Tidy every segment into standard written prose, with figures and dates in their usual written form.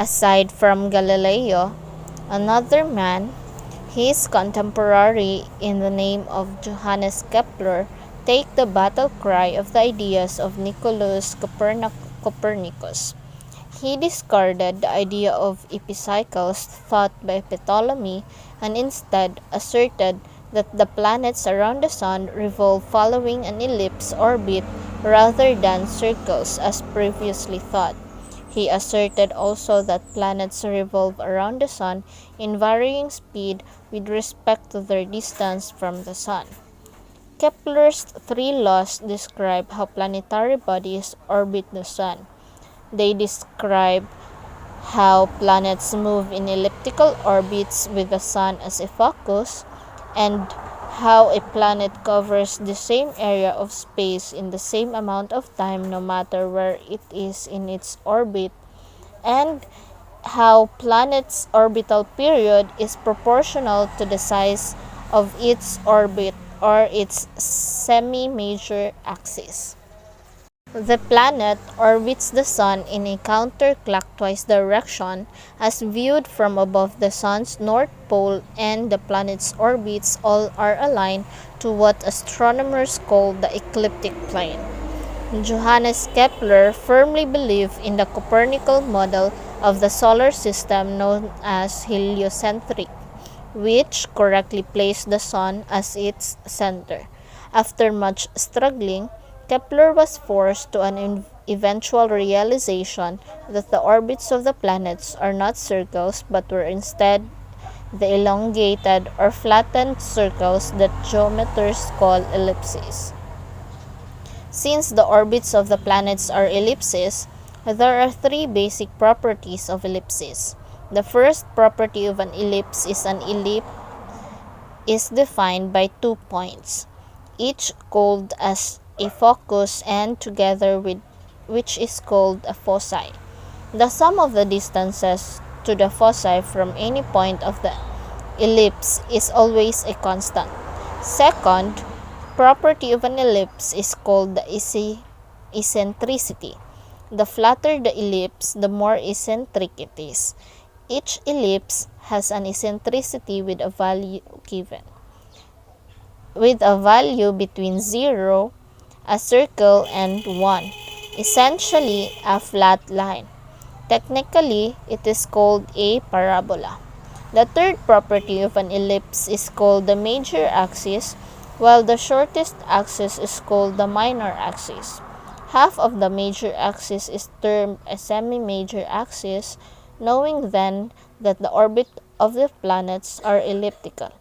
Aside from Galileo, another man, his contemporary in the name of Johannes Kepler, take the battle cry of the ideas of Nicolaus Copernicus. He discarded the idea of epicycles taught by Ptolemy and instead asserted that the planets around the sun revolve following an ellipse orbit rather than circles as previously thought. He asserted also that planets revolve around the sun in varying speed with respect to their distance from the sun. Kepler's three laws describe how planetary bodies orbit the sun. They describe how planets move in elliptical orbits with the sun as a focus, and how a planet covers the same area of space in the same amount of time no matter where it is in its orbit, and how planet's orbital period is proportional to the size of its orbit or its semi-major axis. The planet orbits the sun in a counterclockwise direction as viewed from above. The sun's north pole and the planet's orbits all are aligned to what astronomers call the ecliptic plane. Johannes Kepler firmly believed in the Copernican model of the solar system known as heliocentric, which correctly placed the sun as its center. After much struggling, Kepler was forced to an eventual realization that the orbits of the planets are not circles but were instead the elongated or flattened circles that geometers call ellipses. Since the orbits of the planets are ellipses, there are three basic properties of ellipses. The first property of an ellipse is an ellipse is defined by 2 points, each called as a focus and together with which is called a foci. The sum of the distances to the foci from any point of the ellipse is always a constant. Second property of an ellipse is called the eccentricity. The flatter the ellipse, the more eccentric it is. Each ellipse has an eccentricity with a value given, with a value between 0, a circle, and 1, essentially a flat line. Technically, it is called a parabola. The third property of an ellipse is called the major axis, while the shortest axis is called the minor axis. Half of the major axis is termed a semi-major axis, knowing then that the orbit of the planets are elliptical.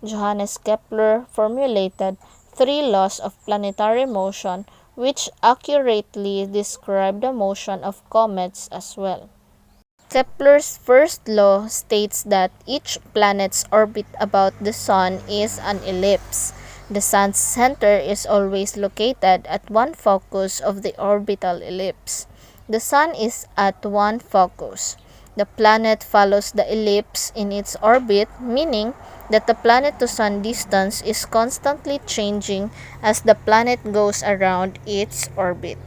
Johannes Kepler formulated 3 laws of planetary motion which accurately describe the motion of comets as well. Kepler's first law states that each planet's orbit about the sun is an ellipse. The sun's center is always located at one focus of the orbital ellipse. The sun is at one focus. The planet follows the ellipse in its orbit, meaning that the planet-to-sun distance is constantly changing as the planet goes around its orbit.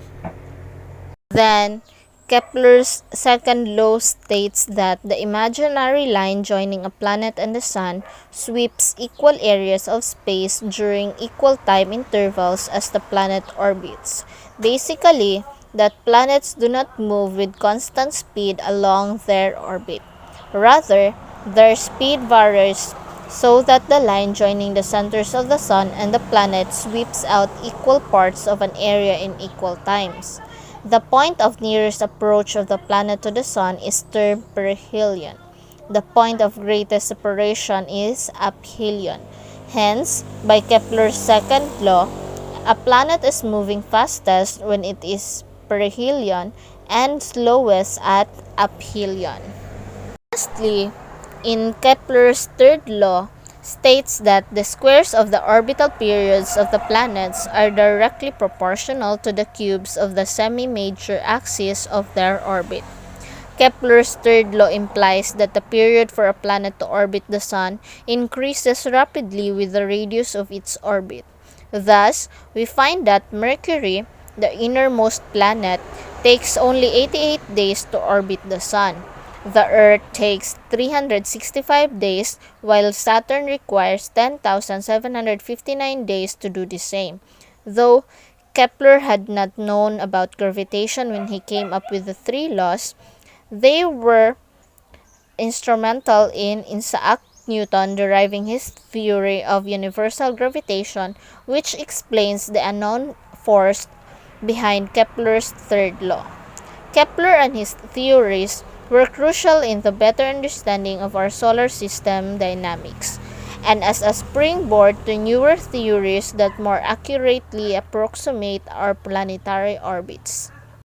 Then, Kepler's second law states that the imaginary line joining a planet and the sun sweeps equal areas of space during equal time intervals as the planet orbits. Basically, that planets do not move with constant speed along their orbit. Rather, their speed varies so that the line joining the centers of the sun and the planet sweeps out equal parts of an area in equal times. The point of nearest approach of the planet to the sun is termed perihelion. The point of greatest separation is aphelion. Hence, by Kepler's second law, a planet is moving fastest when it is perihelion and slowest at aphelion. Lastly, in Kepler's third law, states that the squares of the orbital periods of the planets are directly proportional to the cubes of the semi-major axis of their orbit. Kepler's third law implies that the period for a planet to orbit the sun increases rapidly with the radius of its orbit. Thus, we find that Mercury, the innermost planet, takes only 88 days to orbit the sun, The Earth takes 365 days, while Saturn requires 10,759 days to do the same. Though Kepler had not known about gravitation when he came up with the three laws, they were instrumental in Isaac Newton deriving his theory of universal gravitation, which explains the unknown force behind Kepler's third law. Kepler and his theories were crucial in the better understanding of our solar system dynamics, and as a springboard to newer theories that more accurately approximate our planetary orbits.